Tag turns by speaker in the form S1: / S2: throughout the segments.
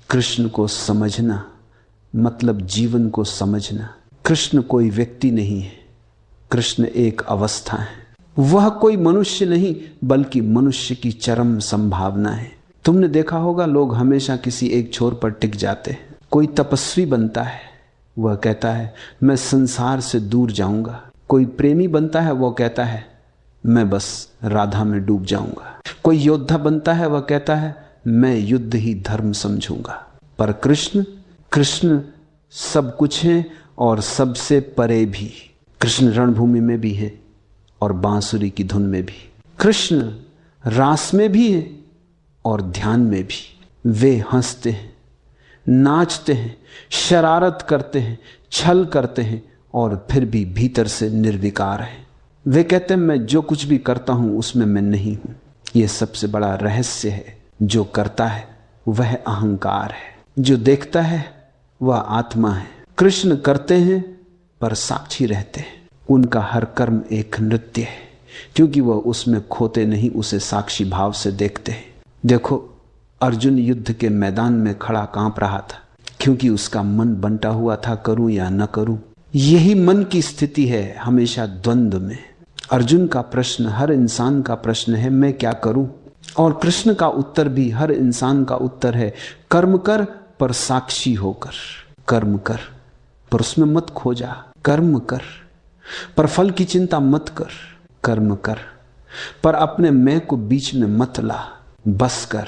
S1: कृष्ण को समझना मतलब जीवन को समझना। कृष्ण कोई व्यक्ति नहीं है, कृष्ण एक अवस्था है। वह कोई मनुष्य नहीं बल्कि मनुष्य की चरम संभावना है। तुमने देखा होगा लोग हमेशा किसी एक छोर पर टिक जाते हैं। कोई तपस्वी बनता है, वह कहता है मैं संसार से दूर जाऊंगा। कोई प्रेमी बनता है, वह कहता है मैं बस राधा में डूब जाऊंगा। कोई योद्धा बनता है, वह कहता है मैं युद्ध ही धर्म समझूंगा। पर कृष्ण सब कुछ है और सबसे परे भी। कृष्ण रणभूमि में भी है और बांसुरी की धुन में भी। कृष्ण रास में भी है और ध्यान में भी। वे हंसते हैं, नाचते हैं, शरारत करते हैं, छल करते हैं और फिर भी भीतर से निर्विकार हैं। वे कहते हैं मैं जो कुछ भी करता हूं उसमें मैं नहीं हूं। यह सबसे बड़ा रहस्य है। जो करता है वह अहंकार है, जो देखता है वह आत्मा है। कृष्ण करते हैं पर साक्षी रहते हैं। उनका हर कर्म एक नृत्य है, क्योंकि वह उसमें खोते नहीं, उसे साक्षी भाव से देखते हैं। देखो अर्जुन युद्ध के मैदान में खड़ा कांप रहा था, क्योंकि उसका मन बंटा हुआ था करूं या न करूं। यही मन की स्थिति है हमेशा द्वंद्व में। अर्जुन का प्रश्न हर इंसान का प्रश्न है, मैं क्या करूं? और कृष्ण का उत्तर भी हर इंसान का उत्तर है, कर्म कर पर साक्षी होकर। कर्म कर पर उसमें मत खो जा। कर्म कर पर फल की चिंता मत कर। कर्म कर पर अपने मैं को बीच में मत ला। बस कर।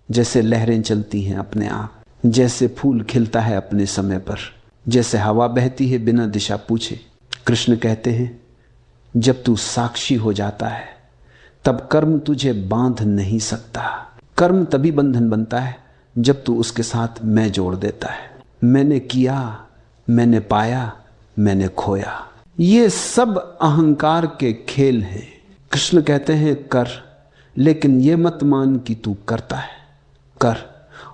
S1: जैसे लहरें चलती हैं अपने आप, जैसे फूल खिलता है अपने समय पर, जैसे हवा बहती है बिना दिशा पूछे। कृष्ण कहते हैं जब तू साक्षी हो जाता है तब कर्म तुझे बांध नहीं सकता। कर्म तभी बंधन बनता है जब तू उसके साथ मैं जोड़ देता है। मैंने किया, मैंने पाया, मैंने खोया, ये सब अहंकार के खेल हैं। कृष्ण कहते हैं कर, लेकिन ये मत मान कि तू करता है। कर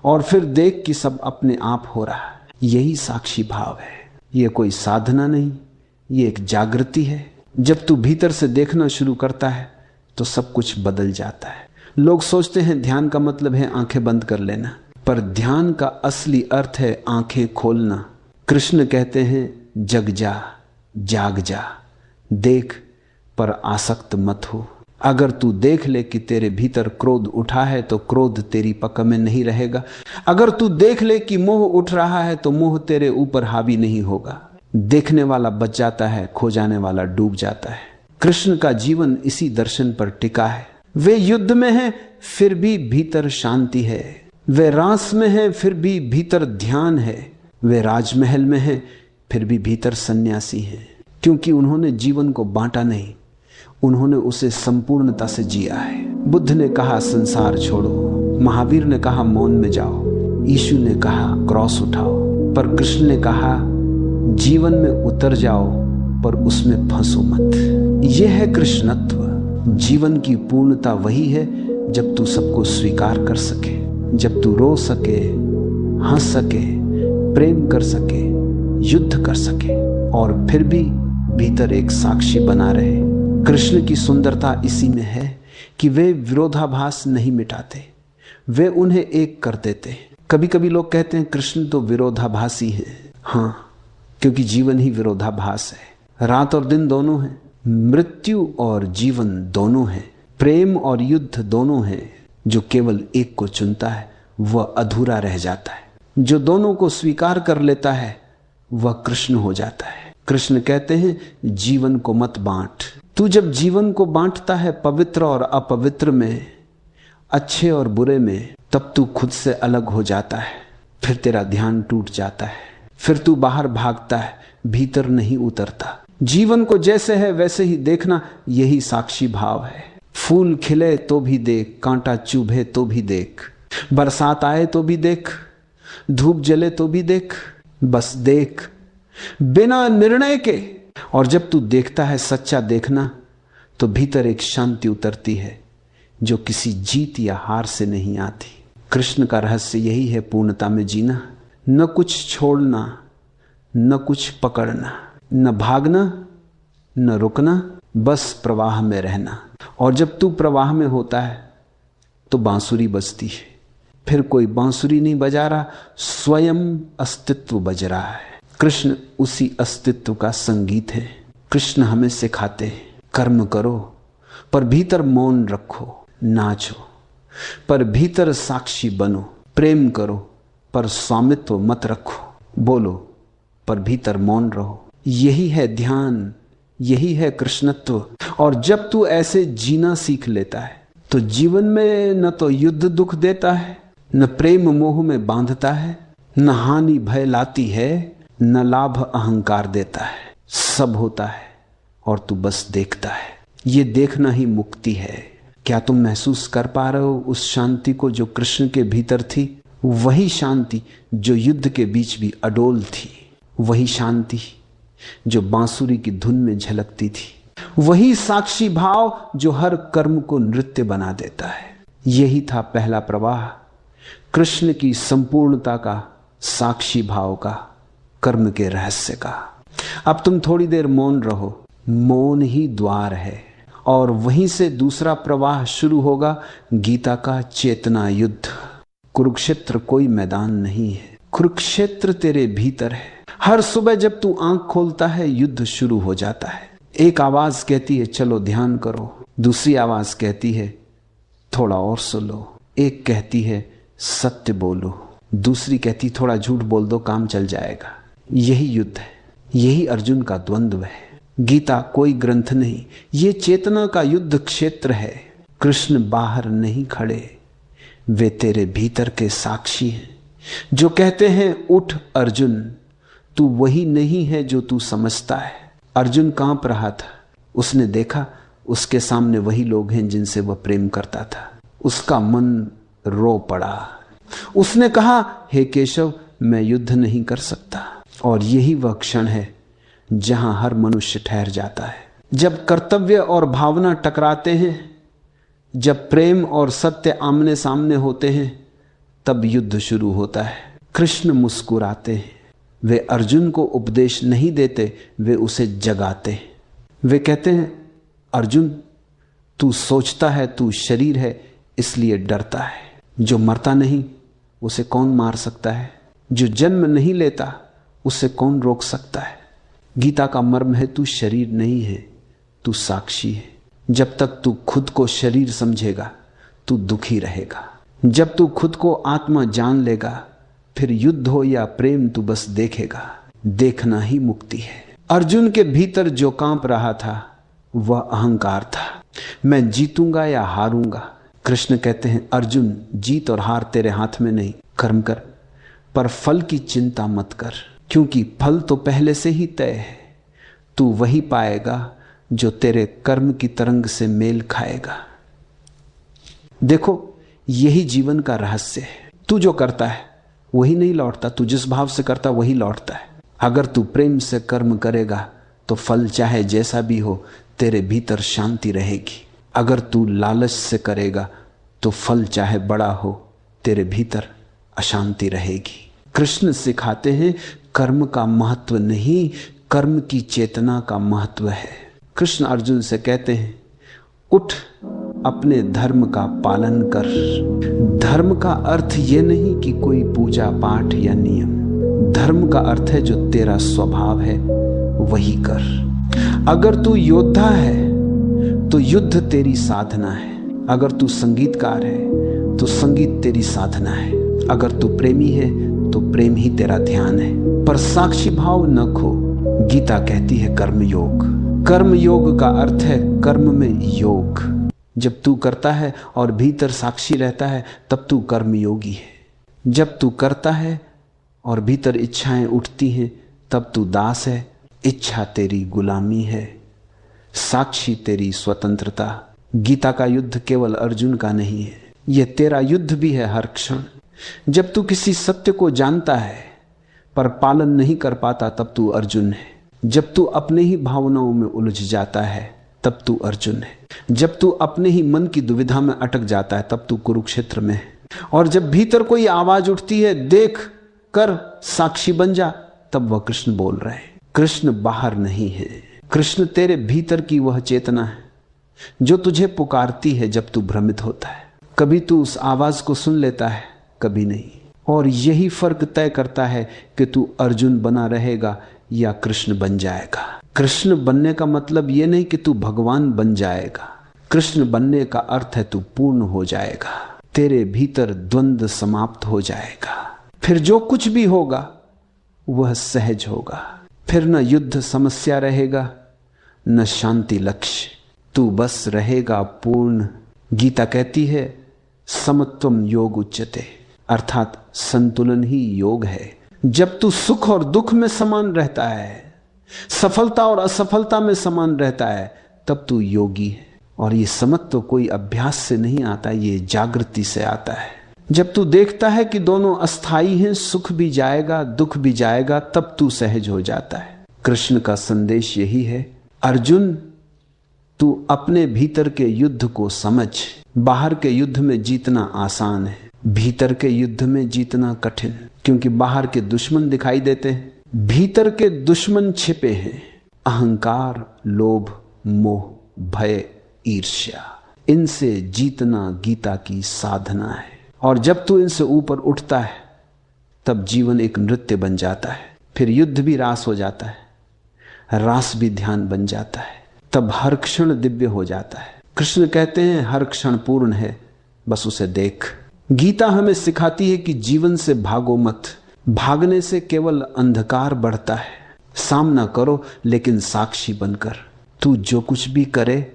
S1: और फिर देख कि सब अपने आप हो रहा है। यही साक्षी भाव है। यह कोई साधना नहीं, ये एक जागृति है। जब तू भीतर से देखना शुरू करता है तो सब कुछ बदल जाता है। लोग सोचते हैं ध्यान का मतलब है आंखें बंद कर लेना, पर ध्यान का असली अर्थ है आंखें खोलना। कृष्ण कहते हैं जग जा, जाग जा, देख पर आसक्त मत हो। अगर तू देख ले कि तेरे भीतर क्रोध उठा है तो क्रोध तेरी पकड़ में नहीं रहेगा। अगर तू देख ले कि मोह उठ रहा है तो मोह तेरे ऊपर हावी नहीं होगा। देखने वाला बच जाता है, खो जाने वाला डूब जाता है। कृष्ण का जीवन इसी दर्शन पर टिका है। वे युद्ध में हैं फिर भी भीतर शांति है। वे रास में हैं फिर भी भीतर ध्यान है। वे राजमहल में हैं फिर भी भीतर सन्यासी हैं, क्योंकि उन्होंने जीवन को बांटा नहीं, उन्होंने उसे संपूर्णता से जिया है। बुद्ध ने कहा संसार छोड़ो, महावीर ने कहा मौन में जाओ, यीशु ने कहा क्रॉस उठाओ, पर कृष्ण ने कहा जीवन में उतर जाओ पर उसमें फंसो मत। यह है कृष्णत्व। जीवन की पूर्णता वही है जब तू सबको स्वीकार कर सके, जब तू रो सके, हंस सके, प्रेम कर सके, युद्ध कर सके और फिर भी भीतर एक साक्षी बना रहे। कृष्ण की सुंदरता इसी में है कि वे विरोधाभास नहीं मिटाते, वे उन्हें एक कर देते। कभी कभी लोग कहते हैं कृष्ण तो विरोधाभासी है। हाँ, क्योंकि जीवन ही विरोधाभास है। रात और दिन दोनों हैं, मृत्यु और जीवन दोनों हैं, प्रेम और युद्ध दोनों हैं। जो केवल एक को चुनता है वह अधूरा रह जाता है। जो दोनों को स्वीकार कर लेता है वह कृष्ण हो जाता है। कृष्ण कहते हैं जीवन को मत बांट। तू जब जीवन को बांटता है पवित्र और अपवित्र में, अच्छे और बुरे में, तब तू खुद से अलग हो जाता है। फिर तेरा ध्यान टूट जाता है, फिर तू बाहर भागता है, भीतर नहीं उतरता। जीवन को जैसे है वैसे ही देखना, यही साक्षी भाव है। फूल खिले तो भी देख, कांटा चुभे तो भी देख, बरसात आए तो भी देख, धूप जले तो भी देख, बस देख बिना निर्णय के। और जब तू देखता है सच्चा देखना, तो भीतर एक शांति उतरती है जो किसी जीत या हार से नहीं आती। कृष्ण का रहस्य यही है, पूर्णता में जीना, न कुछ छोड़ना, न कुछ पकड़ना, न भागना, न रुकना, बस प्रवाह में रहना। और जब तू प्रवाह में होता है तो बांसुरी बजती है, फिर कोई बांसुरी नहीं बजा रहा, स्वयं अस्तित्व बज रहा है। कृष्ण उसी अस्तित्व का संगीत है। कृष्ण हमें सिखाते हैं, कर्म करो पर भीतर मौन रखो, नाचो पर भीतर साक्षी बनो, प्रेम करो पर स्वामित्व मत रखो, बोलो पर भीतर मौन रहो। यही है ध्यान, यही है कृष्णत्व। और जब तू ऐसे जीना सीख लेता है तो जीवन में न तो युद्ध दुख देता है, न प्रेम मोह में बांधता है, न हानि भय लाती है, न लाभ अहंकार देता है। सब होता है और तू बस देखता है। ये देखना ही मुक्ति है। क्या तुम महसूस कर पा रहे हो उस शांति को जो कृष्ण के भीतर थी? वही शांति जो युद्ध के बीच भी अडोल थी, वही शांति जो बांसुरी की धुन में झलकती थी, वही साक्षी भाव जो हर कर्म को नृत्य बना देता है। यही था पहला प्रवाह कृष्ण की संपूर्णता का, साक्षी भाव का, कर्म के रहस्य का। अब तुम थोड़ी देर मौन रहो। मौन ही द्वार है और वहीं से दूसरा प्रवाह शुरू होगा, गीता का चेतना युद्ध। कुरुक्षेत्र कोई मैदान नहीं है, कुरुक्षेत्र तेरे भीतर है। हर सुबह जब तू आंख खोलता है युद्ध शुरू हो जाता है। एक आवाज कहती है चलो ध्यान करो, दूसरी आवाज कहती है थोड़ा और सुनो, एक कहती है सत्य बोलो, दूसरी कहती थोड़ा झूठ बोल दो काम चल जाएगा। यही युद्ध है, यही अर्जुन का द्वंद्व है। गीता कोई ग्रंथ नहीं, ये चेतना का युद्ध क्षेत्र है। कृष्ण बाहर नहीं खड़े, वे तेरे भीतर के साक्षी हैं जो कहते हैं उठ अर्जुन, तू वही नहीं है जो तू समझता है। अर्जुन कांप रहा था, उसने देखा उसके सामने वही लोग हैं जिनसे वह प्रेम करता था। उसका मन रो पड़ा। उसने कहा हे केशव, मैं युद्ध नहीं कर सकता। और यही वह क्षण है जहां हर मनुष्य ठहर जाता है। जब कर्तव्य और भावना टकराते हैं, जब प्रेम और सत्य आमने सामने होते हैं, तब युद्ध शुरू होता है। कृष्ण मुस्कुराते हैं। वे अर्जुन को उपदेश नहीं देते, वे उसे जगाते हैं। वे कहते हैं अर्जुन, तू सोचता है तू शरीर है इसलिए डरता है। जो मरता नहीं उसे कौन मार सकता है? जो जन्म नहीं लेता उसे कौन रोक सकता है? गीता का मर्म है तू शरीर नहीं है, तू साक्षी है। जब तक तू खुद को शरीर समझेगा तू दुखी रहेगा। जब तू खुद को आत्मा जान लेगा, फिर युद्ध हो या प्रेम तू बस देखेगा। देखना ही मुक्ति है। अर्जुन के भीतर जो कांप रहा था वह अहंकार था। मैं जीतूंगा या हारूंगा। कृष्ण कहते हैं अर्जुन, जीत और हार तेरे हाथ में नहीं, कर्म कर पर फल की चिंता मत कर, क्योंकि फल तो पहले से ही तय है। तू वही पाएगा जो तेरे कर्म की तरंग से मेल खाएगा। देखो यही जीवन का रहस्य है। तू जो करता है वही नहीं लौटता, तू जिस भाव से करता वही लौटता है। अगर तू प्रेम से कर्म करेगा तो फल चाहे जैसा भी हो तेरे भीतर शांति रहेगी। अगर तू लालच से करेगा तो फल चाहे बड़ा हो तेरे भीतर अशांति रहेगी। कृष्ण सिखाते हैं कर्म का महत्व नहीं, कर्म की चेतना का महत्व है। कृष्ण अर्जुन से कहते हैं उठ, अपने धर्म का पालन कर। धर्म का अर्थ यह नहीं कि कोई पूजा पाठ या नियम। धर्म का अर्थ है जो तेरा स्वभाव है वही कर। अगर तू योद्धा है तो युद्ध तेरी साधना है। अगर तू संगीतकार है तो संगीत तेरी साधना है। अगर तू प्रेमी है तो प्रेम ही तेरा ध्यान है। पर साक्षी भाव न खो। गीता कहती है कर्म योग। कर्म योग का अर्थ है कर्म में योग। जब तू करता है और भीतर साक्षी रहता है तब तू कर्म योगी है। जब तू करता है और भीतर इच्छाएं उठती हैं तब तू दास है। इच्छा तेरी गुलामी है, साक्षी तेरी स्वतंत्रता। गीता का युद्ध केवल अर्जुन का नहीं है, यह तेरा युद्ध भी है हर क्षण। जब तू किसी सत्य को जानता है पर पालन नहीं कर पाता तब तू अर्जुन है। जब तू अपने ही भावनाओं में उलझ जाता है तब तू अर्जुन है। जब तू अपने ही मन की दुविधा में अटक जाता है तब तू कुरुक्षेत्र में है। और जब भीतर कोई आवाज उठती है देख कर साक्षी बन जा, तब वह कृष्ण बोल रहे हैं। कृष्ण बाहर नहीं है, कृष्ण तेरे भीतर की वह चेतना है जो तुझे पुकारती है जब तू भ्रमित होता है। कभी तू उस आवाज को सुन लेता है, कभी नहीं। और यही फर्क तय करता है कि तू अर्जुन बना रहेगा या कृष्ण बन जाएगा। कृष्ण बनने का मतलब यह नहीं कि तू भगवान बन जाएगा। कृष्ण बनने का अर्थ है तू पूर्ण हो जाएगा, तेरे भीतर द्वंद्व समाप्त हो जाएगा। फिर जो कुछ भी होगा वह सहज होगा। फिर न युद्ध समस्या रहेगा, न शांति लक्ष्य, तू बस रहेगा पूर्ण। गीता कहती है समत्वम योग उच्यते, अर्थात संतुलन ही योग है। जब तू सुख और दुख में समान रहता है, सफलता और असफलता में समान रहता है, तब तू योगी है। और ये समत्व कोई अभ्यास से नहीं आता, ये जागृति से आता है। जब तू देखता है कि दोनों अस्थाई हैं, सुख भी जाएगा दुख भी जाएगा, तब तू सहज हो जाता है। कृष्ण का संदेश यही है, अर्जुन तू अपने भीतर के युद्ध को समझ। बाहर के युद्ध में जीतना आसान है, भीतर के युद्ध में जीतना कठिन। क्योंकि बाहर के दुश्मन दिखाई देते हैं, भीतर के दुश्मन छिपे हैं। अहंकार, लोभ, मोह, भय, ईर्ष्या, इनसे जीतना गीता की साधना है। और जब तू इनसे ऊपर उठता है तब जीवन एक नृत्य बन जाता है। फिर युद्ध भी रास हो जाता है, रास भी ध्यान बन जाता है, तब हर क्षण दिव्य हो जाता है। कृष्ण कहते हैं हर क्षण पूर्ण है, बस उसे देख। गीता हमें सिखाती है कि जीवन से भागो मत, भागने से केवल अंधकार बढ़ता है। सामना करो लेकिन साक्षी बनकर। तू जो कुछ भी करे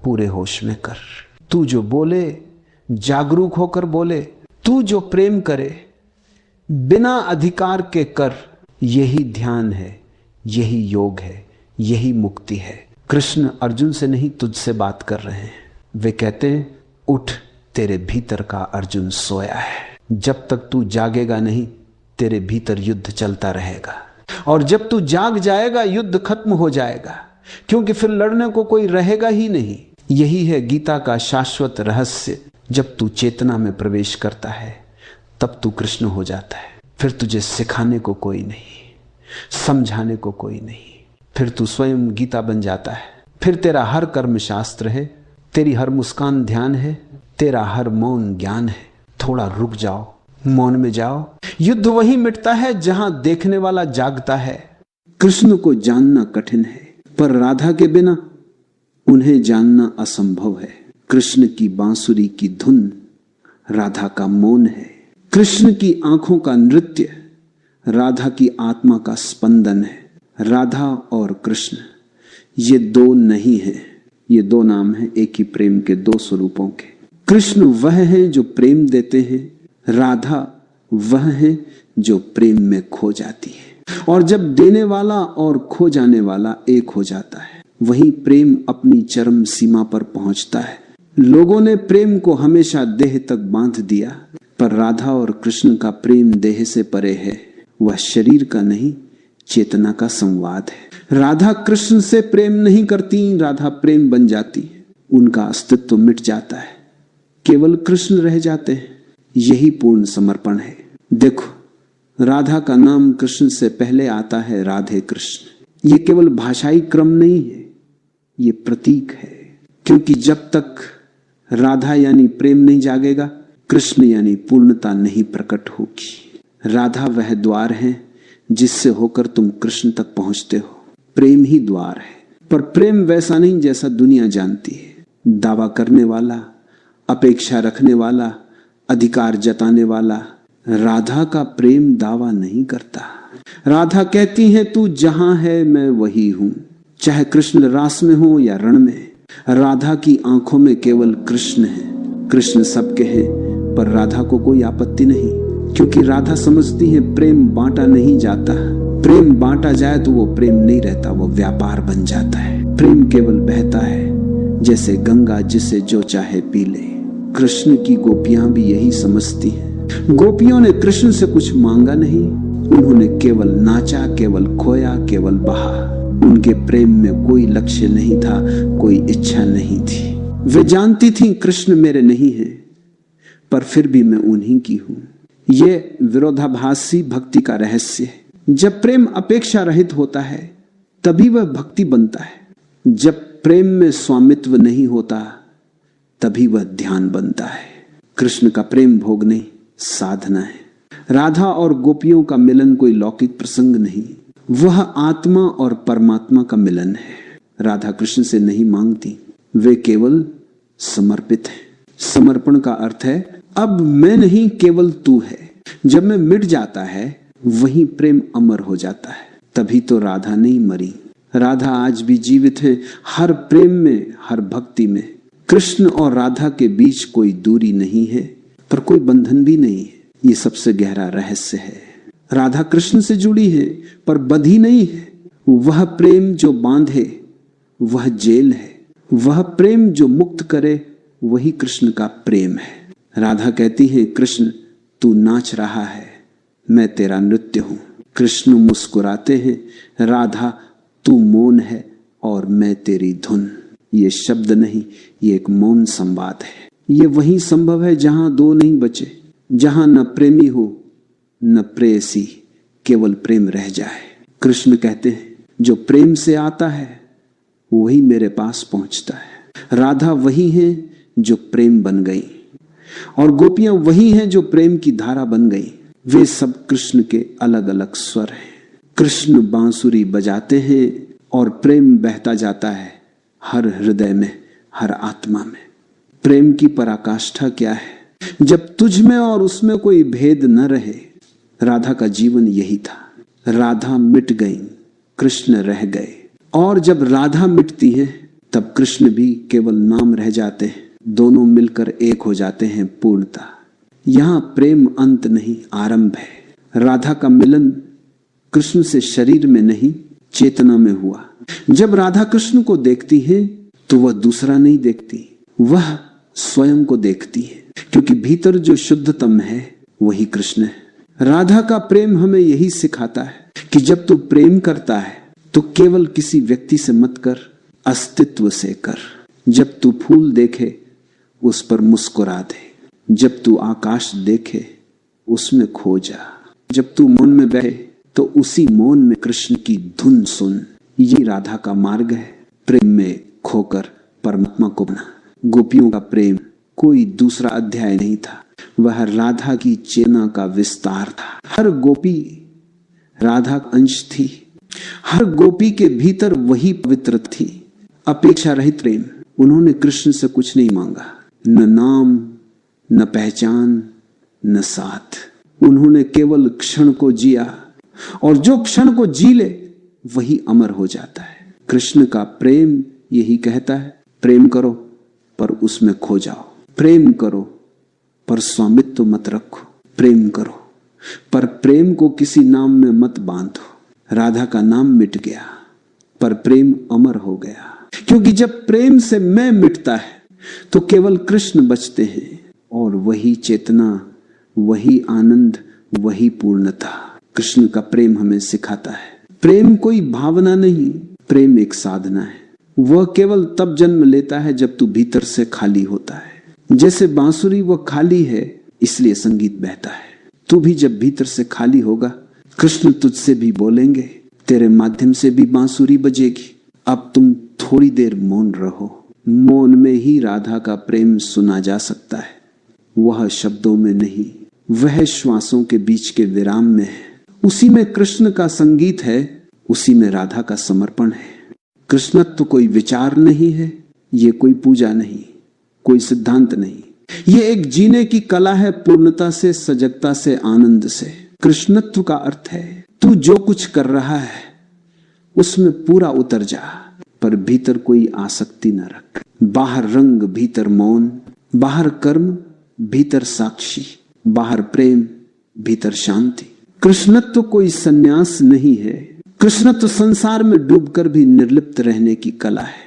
S1: पूरे होश में कर। तू जो बोले जागरूक होकर बोले। तू जो प्रेम करे बिना अधिकार के कर। यही ध्यान है, यही योग है, यही मुक्ति है। कृष्ण अर्जुन से नहीं तुझसे बात कर रहे हैं। वे कहते हैं उठ, तेरे भीतर का अर्जुन सोया है। जब तक तू जागेगा नहीं, तेरे भीतर युद्ध चलता रहेगा। और जब तू जाग जाएगा युद्ध खत्म हो जाएगा, क्योंकि फिर लड़ने को कोई रहेगा ही नहीं। यही है गीता का शाश्वत रहस्य। जब तू चेतना में प्रवेश करता है तब तू कृष्ण हो जाता है। फिर तुझे सिखाने को कोई नहीं, समझाने को कोई नहीं, फिर तू स्वयं गीता बन जाता है। फिर तेरा हर कर्म शास्त्र है, तेरी हर मुस्कान ध्यान है, तेरा हर मौन ज्ञान है। थोड़ा रुक जाओ, मौन में जाओ। युद्ध वहीं मिटता है जहां देखने वाला जागता है। कृष्ण को जानना कठिन है, पर राधा के बिना उन्हें जानना असंभव है। कृष्ण की बांसुरी की धुन राधा का मौन है। कृष्ण की आंखों का नृत्य राधा की आत्मा का स्पंदन है। राधा और कृष्ण ये दो नहीं है, ये दो नाम हैं एक ही प्रेम के, दो स्वरूपों के। कृष्ण वह है जो प्रेम देते हैं, राधा वह है जो प्रेम में खो जाती है। और जब देने वाला और खो जाने वाला एक हो जाता है, वही प्रेम अपनी चरम सीमा पर पहुंचता है। लोगों ने प्रेम को हमेशा देह तक बांध दिया, पर राधा और कृष्ण का प्रेम देह से परे है। वह शरीर का नहीं, चेतना का संवाद है। राधा कृष्ण से प्रेम नहीं करती, राधा प्रेम बन जाती है। उनका अस्तित्व मिट जाता है, केवल कृष्ण रह जाते हैं। यही पूर्ण समर्पण है। देखो, राधा का नाम कृष्ण से पहले आता है राधे कृष्ण। ये केवल भाषाई क्रम नहीं है, ये प्रतीक है। क्योंकि जब तक राधा यानी प्रेम नहीं जागेगा, कृष्ण यानी पूर्णता नहीं प्रकट होगी। राधा वह द्वार है जिससे होकर तुम कृष्ण तक पहुंचते हो। प्रेम ही द्वार है, पर प्रेम वैसा नहीं जैसा दुनिया जानती है। दावा करने वाला, अपेक्षा रखने वाला, अधिकार जताने वाला। राधा का प्रेम दावा नहीं करता। राधा कहती है तू जहां है मैं वही हूं, चाहे कृष्ण रास में हो या रण में। राधा की आंखों में केवल कृष्ण है। कृष्ण सबके हैं, पर राधा को कोई आपत्ति नहीं, क्योंकि राधा समझती है प्रेम बांटा नहीं जाता। प्रेम बांटा जाए तो वो प्रेम नहीं रहता, वो व्यापार बन जाता है। प्रेम केवल बहता है जैसे गंगा, जिसे जो चाहे पी ले। कृष्ण की गोपियां भी यही समझती हैं। गोपियों ने कृष्ण से कुछ मांगा नहीं, उन्होंने केवल नाचा, केवल खोया, केवल बहा। उनके प्रेम में कोई लक्ष्य नहीं था, कोई इच्छा नहीं थी। वे जानती थीं कृष्ण मेरे नहीं है, पर फिर भी मैं उन्हीं की हूं। ये विरोधाभासी भक्ति का रहस्य है। जब प्रेम अपेक्षा रहित होता है तभी वह भक्ति बनता है। जब प्रेम में स्वामित्व नहीं होता तभी वह ध्यान बनता है। कृष्ण का प्रेम भोग नहीं, साधना है। राधा और गोपियों का मिलन कोई लौकिक प्रसंग नहीं, वह आत्मा और परमात्मा का मिलन है। राधा कृष्ण से नहीं मांगती, वे केवल समर्पित हैं। समर्पण का अर्थ है अब मैं नहीं, केवल तू है। जब मैं मिट जाता है वही प्रेम अमर हो जाता है। तभी तो राधा नहीं मरी, राधा आज भी जीवित है। हर प्रेम में, हर भक्ति में कृष्ण और राधा के बीच कोई दूरी नहीं है, पर कोई बंधन भी नहीं है। ये सबसे गहरा रहस्य है। राधा कृष्ण से जुड़ी है पर बंधी नहीं है। वह प्रेम जो बांधे वह जेल है, वह प्रेम जो मुक्त करे वही कृष्ण का प्रेम है। राधा कहती है कृष्ण तू नाच रहा है, मैं तेरा नृत्य हूं। कृष्ण मुस्कुराते हैं, राधा तू मौन है और मैं तेरी धुन। ये शब्द नहीं, ये एक मौन संवाद है। ये वही संभव है जहां दो नहीं बचे, जहां न प्रेमी हो न प्रेयसी, केवल प्रेम रह जाए। कृष्ण कहते हैं जो प्रेम से आता है वही मेरे पास पहुंचता है। राधा वही है जो प्रेम बन गई और गोपियां वही हैं जो प्रेम की धारा बन गई। वे सब कृष्ण के अलग अलग स्वर हैं। कृष्ण बांसुरी बजाते हैं और प्रेम बहता जाता है हर हृदय में, हर आत्मा में। प्रेम की पराकाष्ठा क्या है? जब तुझ में और उसमें कोई भेद न रहे। राधा का जीवन यही था। राधा मिट गई, कृष्ण रह गए। और जब राधा मिटती है तब कृष्ण भी केवल नाम रह जाते हैं। दोनों मिलकर एक हो जाते हैं पूर्णता। यहां प्रेम अंत नहीं, आरंभ है। राधा का मिलन कृष्ण से शरीर में नहीं, चेतना में हुआ। जब राधा कृष्ण को देखती है तो वह दूसरा नहीं देखती, वह स्वयं को देखती है, क्योंकि भीतर जो शुद्धतम है वही कृष्ण है। राधा का प्रेम हमें यही सिखाता है कि जब तू प्रेम करता है तो केवल किसी व्यक्ति से मत कर, अस्तित्व से कर। जब तू फूल देखे उस पर मुस्कुरा दे, जब तू आकाश देखे उसमें खो जा, जब तू मौन में बैठे तो उसी मौन में कृष्ण की धुन सुन। ये राधा का मार्ग है, प्रेम में खोकर परमात्मा को बना। गोपियों का प्रेम कोई दूसरा अध्याय नहीं था, वह राधा की चेतना का विस्तार था। हर गोपी राधा का अंश थी, हर गोपी के भीतर वही पवित्र थी। अपेक्षा रहित प्रेम। उन्होंने कृष्ण से कुछ नहीं मांगा, न नाम, न पहचान, न साथ। उन्होंने केवल क्षण को जिया, और जो क्षण को जी ले वही अमर हो जाता है। कृष्ण का प्रेम यही कहता है, प्रेम करो पर उसमें खो जाओ। प्रेम करो पर स्वामित्व मत रखो। प्रेम करो पर प्रेम को किसी नाम में मत बांधो। राधा का नाम मिट गया पर प्रेम अमर हो गया, क्योंकि जब प्रेम से मैं मिटता है तो केवल कृष्ण बचते हैं, और वही चेतना, वही आनंद, वही पूर्णता। कृष्ण का प्रेम हमें सिखाता है प्रेम कोई भावना नहीं, प्रेम एक साधना है। वह केवल तब जन्म लेता है जब तू भीतर से खाली होता है। जैसे बांसुरी वह खाली है इसलिए संगीत बहता है। तू भी जब भीतर से खाली होगा, कृष्ण तुझसे भी बोलेंगे, तेरे माध्यम से भी बांसुरी बजेगी। अब तुम थोड़ी देर मौन रहो। मौन में ही राधा का प्रेम सुना जा सकता है, वह शब्दों में नहीं, वह श्वासों के बीच के विराम में है। उसी में कृष्ण का संगीत है, उसी में राधा का समर्पण है। कृष्णत्व कोई विचार नहीं है, ये कोई पूजा नहीं, कोई सिद्धांत नहीं, ये एक जीने की कला है, पूर्णता से, सजगता से, आनंद से। कृष्णत्व का अर्थ है तू जो कुछ कर रहा है उसमें पूरा उतर जा, पर भीतर कोई आसक्ति न रख। बाहर रंग, भीतर मौन, बाहर कर्म, भीतर साक्षी, बाहर प्रेम, भीतर शांति। कृष्णत्व कोई सन्यास नहीं है। कृष्णत्व संसार में डूबकर भी निर्लिप्त रहने की कला है।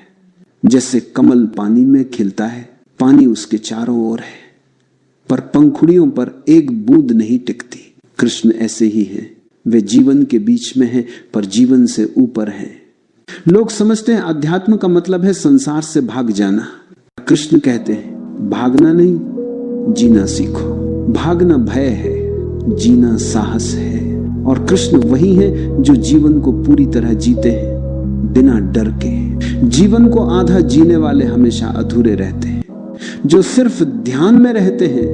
S1: जैसे कमल पानी में खिलता है, पानी उसके चारों ओर है, पर पंखुड़ियों पर एक बूंद नहीं टिकती। कृष्ण ऐसे ही है, वे जीवन के बीच में है पर जीवन से ऊपर है। लोग समझते हैं अध्यात्म का मतलब है संसार से भाग जाना। कृष्ण कहते हैं भागना नहीं, जीना सीखो। भागना भय है, जीना साहस है। और कृष्ण वही है जो जीवन को पूरी तरह जीते हैं, बिना डर के। जीवन को आधा जीने वाले हमेशा अधूरे रहते हैं। जो सिर्फ ध्यान में रहते हैं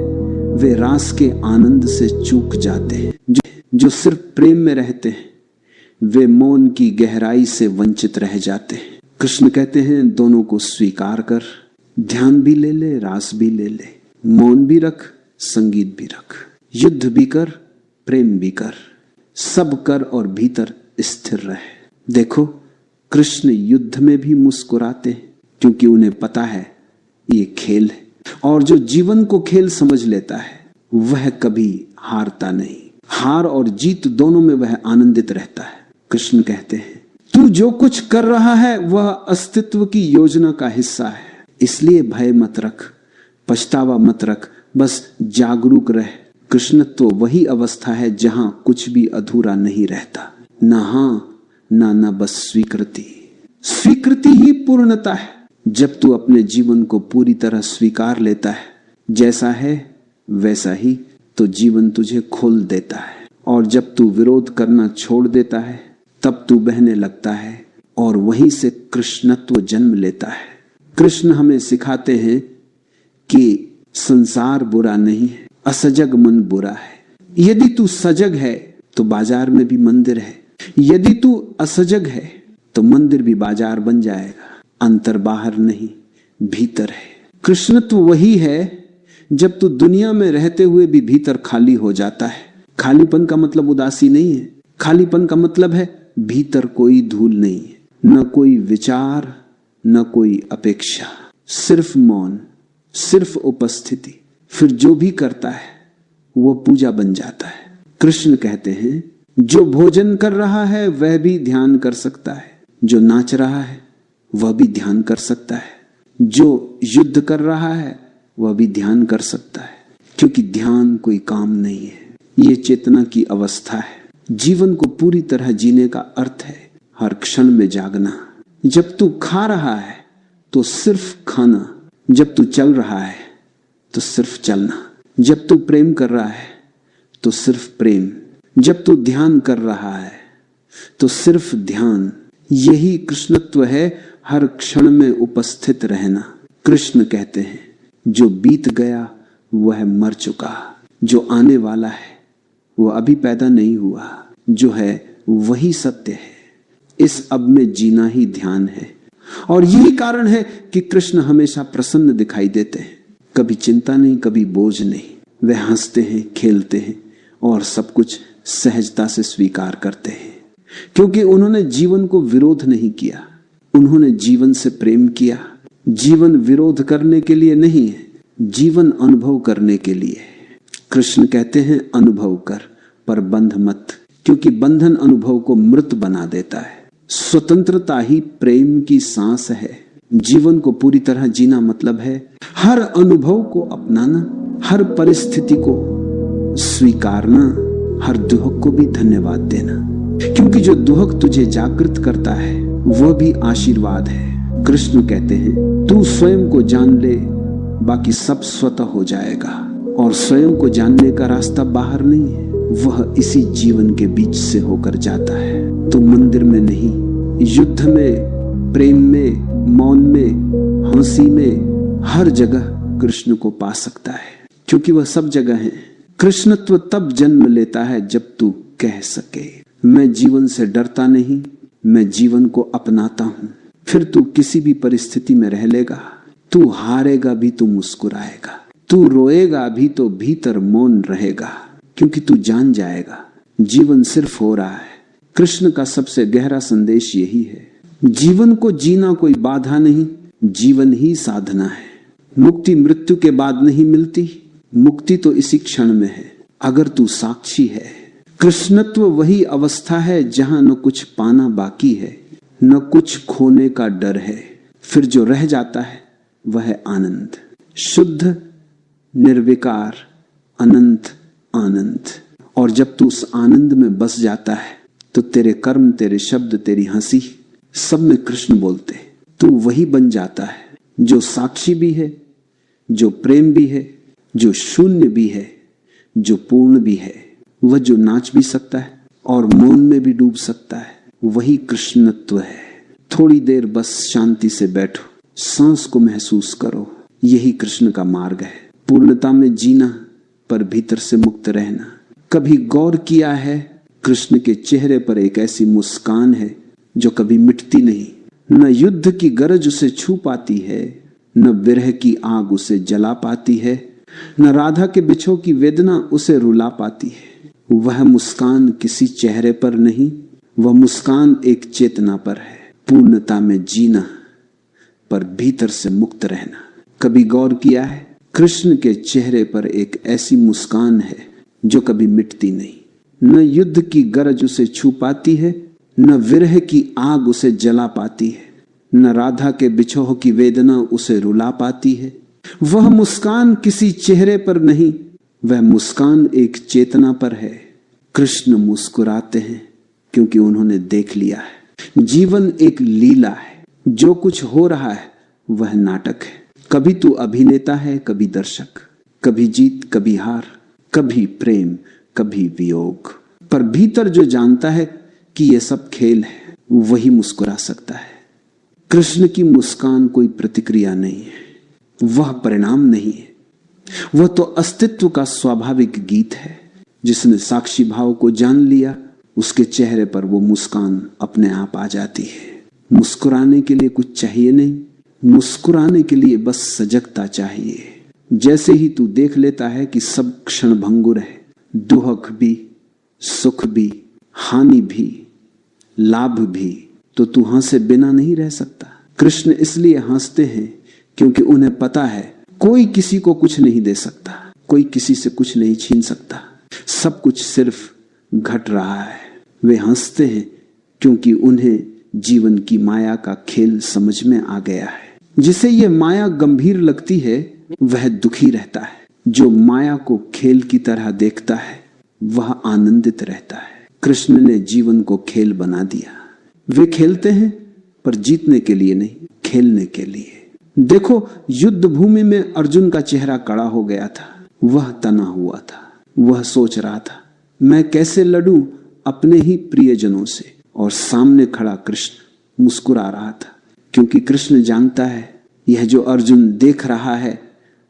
S1: वे रास के आनंद से चूक जाते हैं। जो सिर्फ प्रेम में रहते हैं वे मौन की गहराई से वंचित रह जाते हैं। कृष्ण कहते हैं दोनों को स्वीकार कर, ध्यान भी ले ले, रास भी ले ले, मौन भी रख, संगीत भी रख, युद्ध भी कर, प्रेम भी कर, सब कर और भीतर स्थिर रहे। देखो कृष्ण युद्ध में भी मुस्कुराते हैं क्योंकि उन्हें पता है ये खेल है, और जो जीवन को खेल समझ लेता है वह कभी हारता नहीं। हार और जीत दोनों में वह आनंदित रहता है। कृष्ण कहते हैं तू जो कुछ कर रहा है वह अस्तित्व की योजना का हिस्सा है, इसलिए भय मत रख, पछतावा मत रख, बस जागरूक रह। कृष्णत्व वही अवस्था है जहां कुछ भी अधूरा नहीं रहता, ना हाँ ना बस स्वीकृति। स्वीकृति ही पूर्णता है। जब तू अपने जीवन को पूरी तरह स्वीकार लेता है, जैसा है वैसा ही, तो जीवन तुझे खोल देता है। और जब तू विरोध करना छोड़ देता है तब तू बहने लगता है और वहीं से कृष्णत्व जन्म लेता है। कृष्ण हमें सिखाते हैं कि संसार बुरा नहीं है, असजग मन बुरा है। यदि तू सजग है तो बाजार में भी मंदिर है, यदि तू असजग है तो मंदिर भी बाजार बन जाएगा। अंतर बाहर नहीं भीतर है। कृष्णत्व वही है जब तू दुनिया में रहते हुए भी भीतर खाली हो जाता है। खालीपन का मतलब उदासी नहीं है, खालीपन का मतलब है भीतर कोई धूल नहीं है, न कोई विचार न कोई अपेक्षा, सिर्फ मौन, सिर्फ उपस्थिति। फिर जो भी करता है वो पूजा बन जाता है। कृष्ण कहते हैं जो भोजन कर रहा है वह भी ध्यान कर सकता है, जो नाच रहा है वह भी ध्यान कर सकता है, जो युद्ध कर रहा है वह भी ध्यान कर सकता है, क्योंकि ध्यान कोई काम नहीं है, ये चेतना की अवस्था है। जीवन को पूरी तरह जीने का अर्थ है हर क्षण में जागना। जब तू खा रहा है तो सिर्फ खाना, जब तू चल रहा है तो सिर्फ चलना, जब तू प्रेम कर रहा है तो सिर्फ प्रेम, जब तू ध्यान कर रहा है तो सिर्फ ध्यान। यही कृष्णत्व है, हर क्षण में उपस्थित रहना। कृष्ण कहते हैं जो बीत गया वह मर चुका, जो आने वाला है वो अभी पैदा नहीं हुआ, जो है वही सत्य है। इस अब में जीना ही ध्यान है। और यही कारण है कि कृष्ण हमेशा प्रसन्न दिखाई देते हैं, कभी चिंता नहीं, कभी बोझ नहीं। वे हंसते हैं, खेलते हैं और सब कुछ सहजता से स्वीकार करते हैं, क्योंकि उन्होंने जीवन को विरोध नहीं किया, उन्होंने जीवन से प्रेम किया। जीवन विरोध करने के लिए नहीं है, जीवन अनुभव करने के लिए। कृष्ण कहते हैं अनुभव कर पर बंध मत, क्योंकि बंधन अनुभव को मृत बना देता है। स्वतंत्रता ही प्रेम की सांस है। जीवन को पूरी तरह जीना मतलब है हर अनुभव को अपनाना, हर परिस्थिति को स्वीकारना, हर दुहक को भी धन्यवाद देना, क्योंकि जो दुहक तुझे जागृत करता है वह भी आशीर्वाद है। कृष्ण कहते हैं तू स्वयं को जान ले, बाकी सब स्वतः हो जाएगा। और स्वयं को जानने का रास्ता बाहर नहीं है, वह इसी जीवन के बीच से होकर जाता है। तू मंदिर में नहीं, युद्ध में, प्रेम में, मौन में, हंसी में, हर जगह कृष्ण को पा सकता है, क्योंकि वह सब जगह है। कृष्णत्व तब जन्म लेता है जब तू कह सके मैं जीवन से डरता नहीं, मैं जीवन को अपनाता हूं। फिर तू किसी भी परिस्थिति में रह लेगा, तू हारेगा भी तो मुस्कुराएगा, तू रोएगा भी तो भीतर मौन रहेगा, क्योंकि तू जान जाएगा जीवन सिर्फ हो रहा है। कृष्ण का सबसे गहरा संदेश यही है, जीवन को जीना कोई बाधा नहीं, जीवन ही साधना है। मुक्ति मृत्यु के बाद नहीं मिलती, मुक्ति तो इसी क्षण में है, अगर तू साक्षी है। कृष्णत्व वही अवस्था है जहां न कुछ पाना बाकी है, न कुछ खोने का डर है। फिर जो रह जाता है वह है आनंद, शुद्ध, निर्विकार, अनंत आनंद। और जब तू उस आनंद में बस जाता है तो तेरे कर्म, तेरे शब्द, तेरी हंसी, सब में कृष्ण बोलते। तू वही बन जाता है जो साक्षी भी है, जो प्रेम भी है, जो शून्य भी है, जो पूर्ण भी है। वह जो नाच भी सकता है और मौन में भी डूब सकता है, वही कृष्णत्व है। थोड़ी देर बस शांति से बैठो, सांस को महसूस करो, यही कृष्ण का मार्ग है। पूर्णता में जीना पर भीतर से मुक्त रहना। कभी गौर किया है कृष्ण के चेहरे पर एक ऐसी मुस्कान है जो कभी मिटती नहीं। न युद्ध की गरज उसे छू पाती है, न विरह की आग उसे जला पाती है, न राधा के बिछोह की वेदना उसे रुला पाती है। वह मुस्कान किसी चेहरे पर नहीं, वह मुस्कान एक चेतना पर है। पूर्णता में जीना पर भीतर से मुक्त रहना। कभी गौर किया है कृष्ण के चेहरे पर एक ऐसी मुस्कान है जो कभी मिटती नहीं। न युद्ध की गरज उसे छू पाती है, न विरह की आग उसे जला पाती है, न राधा के बिछोह की वेदना उसे रुला पाती है। वह मुस्कान किसी चेहरे पर नहीं, वह मुस्कान एक चेतना पर है। कृष्ण मुस्कुराते हैं क्योंकि उन्होंने देख लिया है जीवन एक लीला है। जो कुछ हो रहा है वह नाटक है। कभी तू अभिनेता है, कभी दर्शक, कभी जीत कभी हार, कभी प्रेम कभी वियोग। पर भीतर जो जानता है कि यह सब खेल है, वही मुस्कुरा सकता है। कृष्ण की मुस्कान कोई प्रतिक्रिया नहीं है, वह परिणाम नहीं है, वह तो अस्तित्व का स्वाभाविक गीत है। जिसने साक्षी भाव को जान लिया, उसके चेहरे पर वो मुस्कान अपने आप आ जाती है। मुस्कुराने के लिए कुछ चाहिए नहीं, मुस्कुराने के लिए बस सजगता चाहिए। जैसे ही तू देख लेता है कि सब क्षण भंगुर है, दुख भी, सुख भी, हानि भी, लाभ भी, तो तू हंसे बिना नहीं रह सकता। कृष्ण इसलिए हंसते हैं क्योंकि उन्हें पता है कोई किसी को कुछ नहीं दे सकता, कोई किसी से कुछ नहीं छीन सकता, सब कुछ सिर्फ घट रहा है। वे हंसते हैं क्योंकि उन्हें जीवन की माया का खेल समझ में आ गया है। जिसे ये माया गंभीर लगती है वह दुखी रहता है, जो माया को खेल की तरह देखता है वह आनंदित रहता है। कृष्ण ने जीवन को खेल बना दिया। वे खेलते हैं पर जीतने के लिए नहीं, खेलने के लिए। देखो, युद्ध भूमि में अर्जुन का चेहरा कड़ा हो गया था, वह तना हुआ था, वह सोच रहा था मैं कैसे लड़ूं अपने ही प्रियजनों से, और सामने खड़ा कृष्ण मुस्कुरा रहा था, क्योंकि कृष्ण जानता है यह जो अर्जुन देख रहा है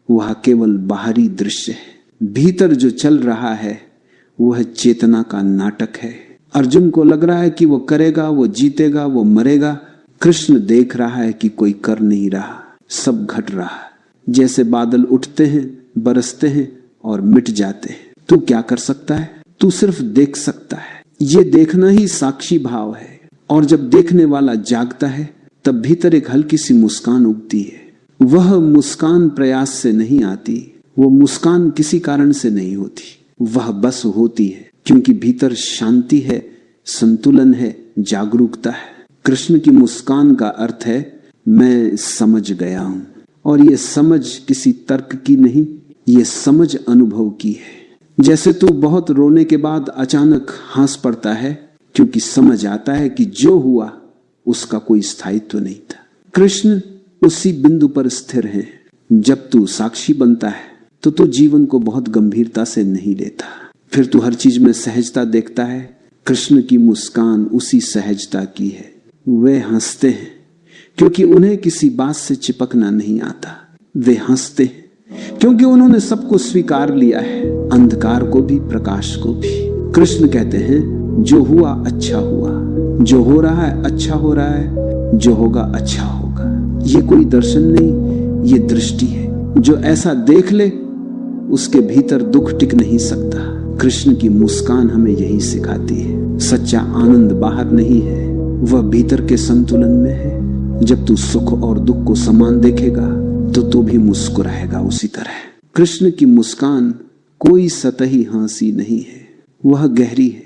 S1: वह केवल बाहरी दृश्य है, भीतर जो चल रहा है वह चेतना का नाटक है। अर्जुन को लग रहा है कि वो करेगा, वो जीतेगा, वो मरेगा। कृष्ण देख रहा है कि कोई कर नहीं रहा, सब घट रहा है। जैसे बादल उठते हैं, बरसते हैं और मिट जाते हैं। तू क्या कर सकता है? तू सिर्फ देख सकता है। ये देखना ही साक्षी भाव है। और जब देखने वाला जागता है तब भीतर एक हल्की सी मुस्कान उगती है। वह मुस्कान प्रयास से नहीं आती, वो मुस्कान किसी कारण से नहीं होती, वह बस होती है क्योंकि भीतर शांति है, संतुलन है, जागरूकता है। कृष्ण की मुस्कान का अर्थ है मैं समझ गया हूं, और ये समझ किसी तर्क की नहीं, ये समझ अनुभव की है। जैसे तू बहुत रोने के बाद अचानक हंस पड़ता है क्योंकि समझ आता है कि जो हुआ उसका कोई स्थायित्व नहीं था। कृष्ण उसी बिंदु पर स्थिर है। जब तू साक्षी बनता है तो तू जीवन को बहुत गंभीरता से नहीं लेता, फिर तू हर चीज में सहजता देखता है। कृष्ण की मुस्कान उसी सहजता की है। वे हंसते हैं क्योंकि उन्हें किसी बात से चिपकना नहीं आता। वे हंसते हैं क्योंकि उन्होंने सबको स्वीकार लिया है, अंधकार को भी, प्रकाश को भी। कृष्ण कहते हैं जो हुआ अच्छा हुआ, जो हो रहा है अच्छा हो रहा है, जो होगा अच्छा होगा। ये कोई दर्शन नहीं, ये दृष्टि है। जो ऐसा देख ले उसके भीतर दुख टिक नहीं सकता। कृष्ण की मुस्कान हमें यही सिखाती है। सच्चा आनंद बाहर नहीं है, वह भीतर के संतुलन में है। जब तू सुख और दुख को समान देखेगा तो तू भी मुस्कुराएगा उसी तरह। कृष्ण की मुस्कान कोई सतही हंसी नहीं है, वह गहरी है,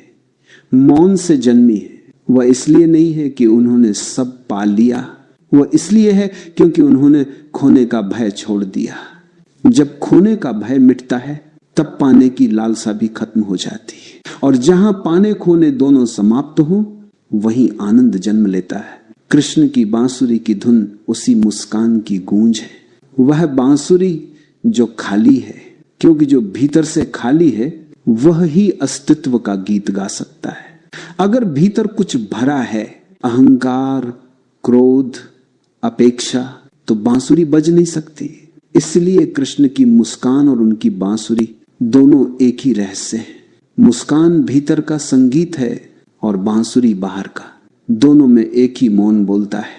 S1: मौन से जन्मी है। वह इसलिए नहीं है कि उन्होंने सब पा लिया, वह इसलिए है क्योंकि उन्होंने खोने का भय छोड़ दिया। जब खोने का भय मिटता है तब पाने की लालसा भी खत्म हो जाती है, और जहां पाने खोने दोनों समाप्त हो वहीं आनंद जन्म लेता है। कृष्ण की बांसुरी की धुन उसी मुस्कान की गूंज है। वह बांसुरी जो खाली है, क्योंकि जो भीतर से खाली है वह ही अस्तित्व का गीत गा सकता है। अगर भीतर कुछ भरा है, अहंकार, क्रोध, अपेक्षा, तो बांसुरी बज नहीं सकती। इसलिए कृष्ण की मुस्कान और उनकी बांसुरी दोनों एक ही रहस्य है। मुस्कान भीतर का संगीत है और बांसुरी बाहर का। दोनों में एक ही मौन बोलता है।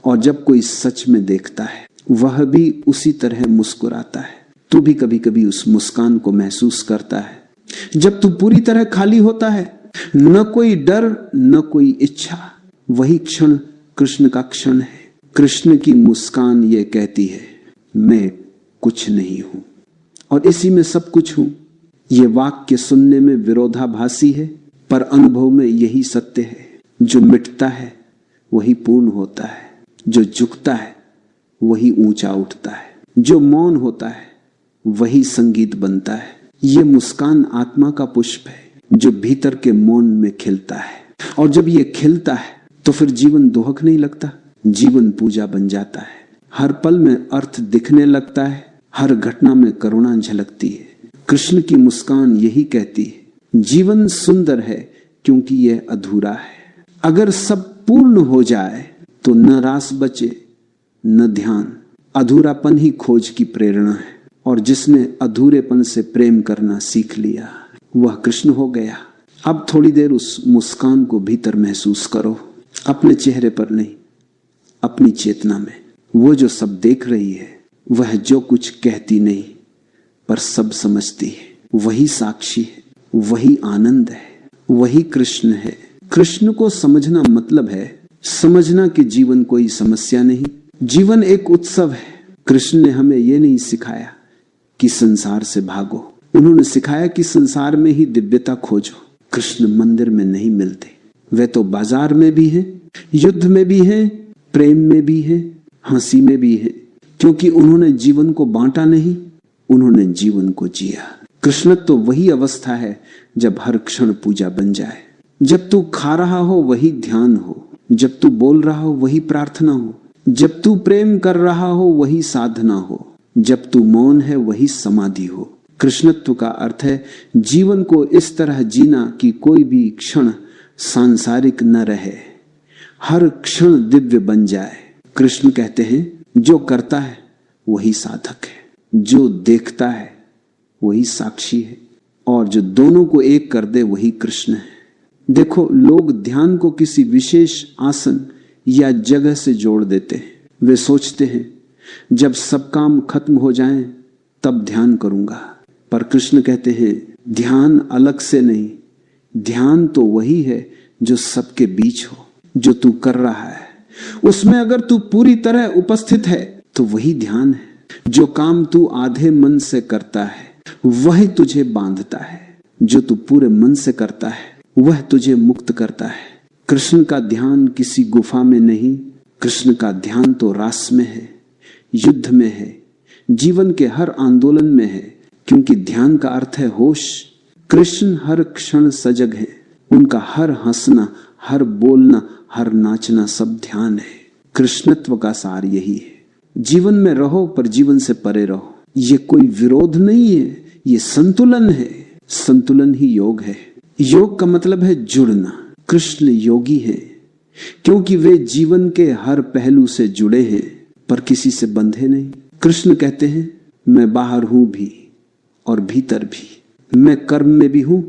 S1: और जब कोई सच में देखता है वह भी उसी तरह मुस्कुराता है। तू भी कभी कभी उस मुस्कान को महसूस करता है। जब तू पूरी तरह खाली होता है, न कोई डर न कोई इच्छा, वही क्षण कृष्ण का क्षण है। कृष्ण की मुस्कान ये कहती है मैं कुछ नहीं हूं और इसी में सब कुछ हूं। ये वाक्य सुनने में विरोधाभासी है, पर अनुभव में यही सत्य है। जो मिटता है वही पूर्ण होता है, जो झुकता है वही ऊंचा उठता है, जो मौन होता है वही संगीत बनता है। ये मुस्कान आत्मा का पुष्प है जो भीतर के मौन में खिलता है। और जब ये खिलता है तो फिर जीवन दोहक नहीं लगता, जीवन पूजा बन जाता है। हर पल में अर्थ दिखने लगता है, हर घटना में करुणा झलकती है। कृष्ण की मुस्कान यही कहती है जीवन सुंदर है क्योंकि यह अधूरा है। अगर सब पूर्ण हो जाए तो न रास बचे न ध्यान। अधूरापन ही खोज की प्रेरणा है और जिसने अधूरेपन से प्रेम करना सीख लिया वह कृष्ण हो गया। अब थोड़ी देर उस मुस्कान को भीतर महसूस करो, अपने चेहरे पर नहीं, अपनी चेतना में। वो जो सब देख रही है, वह जो कुछ कहती नहीं पर सब समझती है, वही साक्षी है, वही आनंद है, वही कृष्ण है। कृष्ण को समझना मतलब है समझना कि जीवन कोई समस्या नहीं, जीवन एक उत्सव है। कृष्ण ने हमें यह नहीं सिखाया कि संसार से भागो, उन्होंने सिखाया कि संसार में ही दिव्यता खोजो। कृष्ण मंदिर में नहीं मिलते, वे तो बाजार में भी हैं, युद्ध में भी हैं, प्रेम में भी हैं, हंसी में भी हैं, क्योंकि उन्होंने जीवन को बांटा नहीं, उन्होंने जीवन को जिया। कृष्ण तो वही अवस्था है जब हर क्षण पूजा बन जाए। जब तू खा रहा हो वही ध्यान हो, जब तू बोल रहा हो वही प्रार्थना हो, जब तू प्रेम कर रहा हो वही साधना हो, जब तू मौन है वही समाधि हो। कृष्णत्व का अर्थ है जीवन को इस तरह जीना कि कोई भी क्षण सांसारिक न रहे, हर क्षण दिव्य बन जाए। कृष्ण कहते हैं जो करता है वही साधक है, जो देखता है वही साक्षी है, और जो दोनों को एक कर दे वही कृष्ण है। देखो, लोग ध्यान को किसी विशेष आसन या जगह से जोड़ देते हैं। वे सोचते हैं जब सब काम खत्म हो जाएं तब ध्यान करूंगा, पर कृष्ण कहते हैं ध्यान अलग से नहीं, ध्यान तो वही है जो सबके बीच हो, जो तू कर रहा है उसमें अगर तू पूरी तरह उपस्थित है तो वही ध्यान है। जो काम तू आधे मन से करता है वही तुझे बांधता है, जो तू पूरे मन से करता है वह तुझे मुक्त करता है। कृष्ण का ध्यान किसी गुफा में नहीं, कृष्ण का ध्यान तो रास में है, युद्ध में है, जीवन के हर आंदोलन में है, क्योंकि ध्यान का अर्थ है होश। कृष्ण हर क्षण सजग है, उनका हर हंसना, हर बोलना, हर नाचना सब ध्यान है। कृष्णत्व का सार यही है। जीवन में रहो पर जीवन से परे रहो। ये कोई विरोध नहीं है, ये संतुलन है। संतुलन ही योग है। योग का मतलब है जुड़ना। कृष्ण योगी है क्योंकि वे जीवन के हर पहलू से जुड़े हैं पर किसी से बंधे नहीं। कृष्ण कहते हैं मैं बाहर हूं भी और भीतर भी, मैं कर्म में भी हूं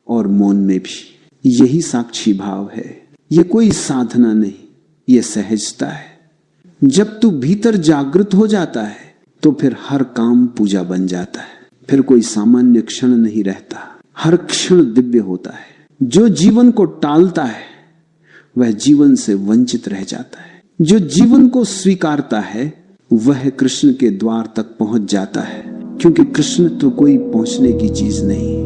S1: और मौन में भी। यही साक्षी भाव है। ये कोई साधना नहीं, ये सहजता है। जब तू भीतर जागृत हो जाता है तो फिर हर काम पूजा बन जाता है। फिर कोई सामान्य क्षण नहीं रहता, हर क्षण दिव्य होता है। जो जीवन को टालता है वह जीवन से वंचित रह जाता है। जो जीवन को स्वीकारता है वह कृष्ण के द्वार तक पहुंच जाता है, क्योंकि कृष्ण तो कोई पहुंचने की चीज नहीं,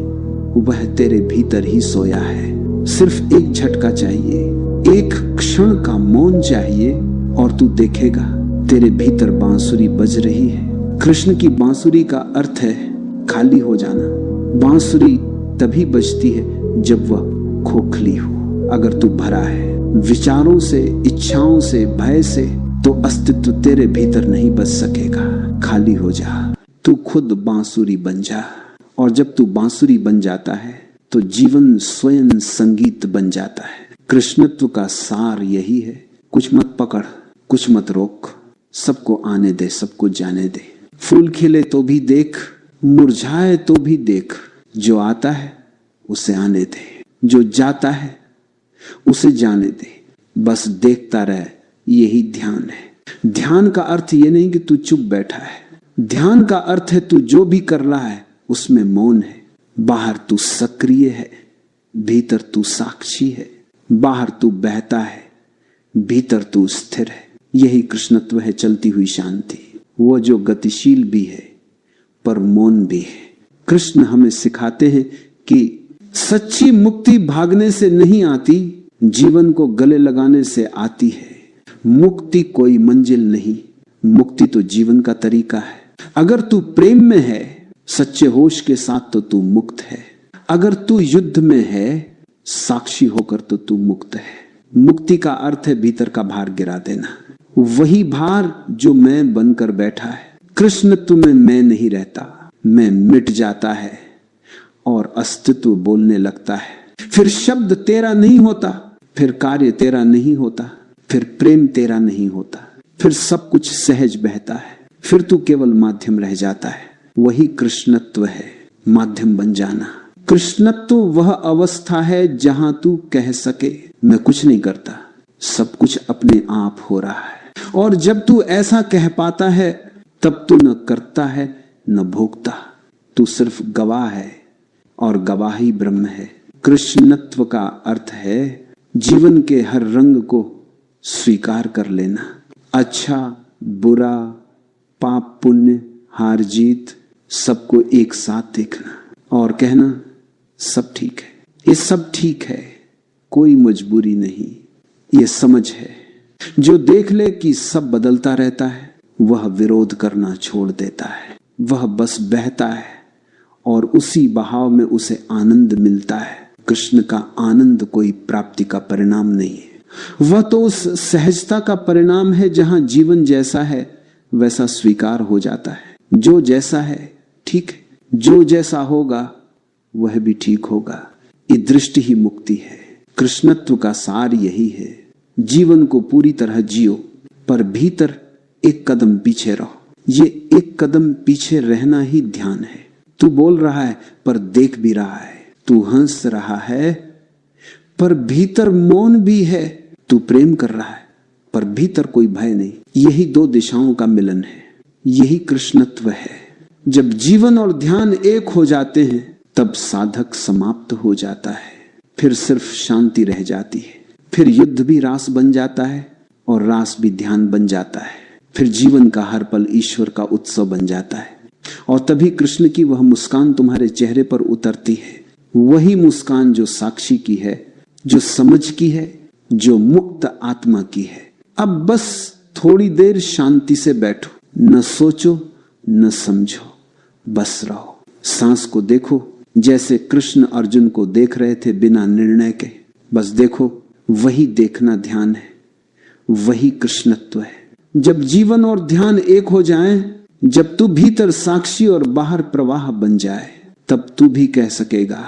S1: वह तेरे भीतर ही सोया है। सिर्फ एक झटका चाहिए, एक क्षण का मौन चाहिए और तू देखेगा तेरे भीतर बांसुरी बज रही है। कृष्ण की बांसुरी का अर्थ है खाली हो जाना। बांसुरी तभी बजती है जब वह खोखली हो। अगर तू भरा है विचारों से, इच्छाओं से, भय से, तो अस्तित्व तेरे भीतर नहीं बच सकेगा। खाली हो जा, तू खुद बांसुरी बन जा। और जब तू बांसुरी बन जाता है तो जीवन स्वयं संगीत बन जाता है। कृष्णत्व का सार यही है। कुछ मत पकड़, कुछ मत रोक, सबको आने दे, सबको जाने दे। फूल खिले तो भी देख, मुरझाए तो भी देख, जो आता है उसे आने दे, जो जाता है उसे जाने दे, बस देखता रहे, यही ध्यान है। ध्यान का अर्थ ये नहीं कि तू चुप बैठा है, ध्यान का अर्थ है तू जो भी कर रहा है उसमें मौन है। बाहर तू सक्रिय है, भीतर तू साक्षी है। बाहर तू बहता है, भीतर तू स्थिर है। यही कृष्णत्व है, चलती हुई शांति, वो जो गतिशील भी है पर मौन भी है। कृष्ण हमें सिखाते हैं कि सच्ची मुक्ति भागने से नहीं आती, जीवन को गले लगाने से आती है। मुक्ति कोई मंजिल नहीं, मुक्ति तो जीवन का तरीका है। अगर तू प्रेम में है सच्चे होश के साथ तो तू मुक्त है। अगर तू युद्ध में है साक्षी होकर तो तू मुक्त है। मुक्ति का अर्थ है भीतर का भार गिरा देना, वही भार जो मैं बनकर बैठा है। कृष्णत्व में मैं नहीं रहता, मैं मिट जाता है और अस्तित्व बोलने लगता है। फिर शब्द तेरा नहीं होता, फिर कार्य तेरा नहीं होता, फिर प्रेम तेरा नहीं होता, फिर सब कुछ सहज बहता है, फिर तू केवल माध्यम रह जाता है। वही कृष्णत्व है, माध्यम बन जाना। कृष्णत्व वह अवस्था है जहां तू कह सके मैं कुछ नहीं करता, सब कुछ अपने आप हो रहा है। और जब तू ऐसा कह पाता है तब तू न करता है न भोगता, तू सिर्फ गवाह है और गवाही ब्रह्म है। कृष्णत्व का अर्थ है जीवन के हर रंग को स्वीकार कर लेना, अच्छा बुरा, पाप पुण्य, हार जीत, सबको एक साथ देखना और कहना सब ठीक है। ये सब ठीक है, कोई मजबूरी नहीं, ये समझ है। जो देख ले कि सब बदलता रहता है वह विरोध करना छोड़ देता है, वह बस बहता है और उसी बहाव में उसे आनंद मिलता है। कृष्ण का आनंद कोई प्राप्ति का परिणाम नहीं है, वह तो उस सहजता का परिणाम है जहां जीवन जैसा है वैसा स्वीकार हो जाता है। जो जैसा है ठीक है, जो जैसा होगा वह भी ठीक होगा। ये दृष्टि ही मुक्ति है। कृष्णत्व का सार यही है, जीवन को पूरी तरह जियो पर भीतर एक कदम पीछे रहो। ये एक कदम पीछे रहना ही ध्यान है। तू बोल रहा है पर देख भी रहा है, तू हंस रहा है पर भीतर मौन भी है, तू प्रेम कर रहा है पर भीतर कोई भय नहीं। यही दो दिशाओं का मिलन है, यही कृष्णत्व है। जब जीवन और ध्यान एक हो जाते हैं तब साधक समाप्त हो जाता है, फिर सिर्फ शांति रह जाती है। फिर युद्ध भी रास बन जाता है और रास भी ध्यान बन जाता है। फिर जीवन का हर पल ईश्वर का उत्सव बन जाता है और तभी कृष्ण की वह मुस्कान तुम्हारे चेहरे पर उतरती है, वही मुस्कान जो साक्षी की है, जो समझ की है, जो मुक्त आत्मा की है। अब बस थोड़ी देर शांति से बैठो, न सोचो न समझो, बस रहो। सांस को देखो जैसे कृष्ण अर्जुन को देख रहे थे बिना निर्णय के, बस देखो। वही देखना ध्यान है, वही कृष्णत्व है। जब जीवन और ध्यान एक हो जाएं, जब तू भीतर साक्षी और बाहर प्रवाह बन जाए, तब तू भी कह सकेगा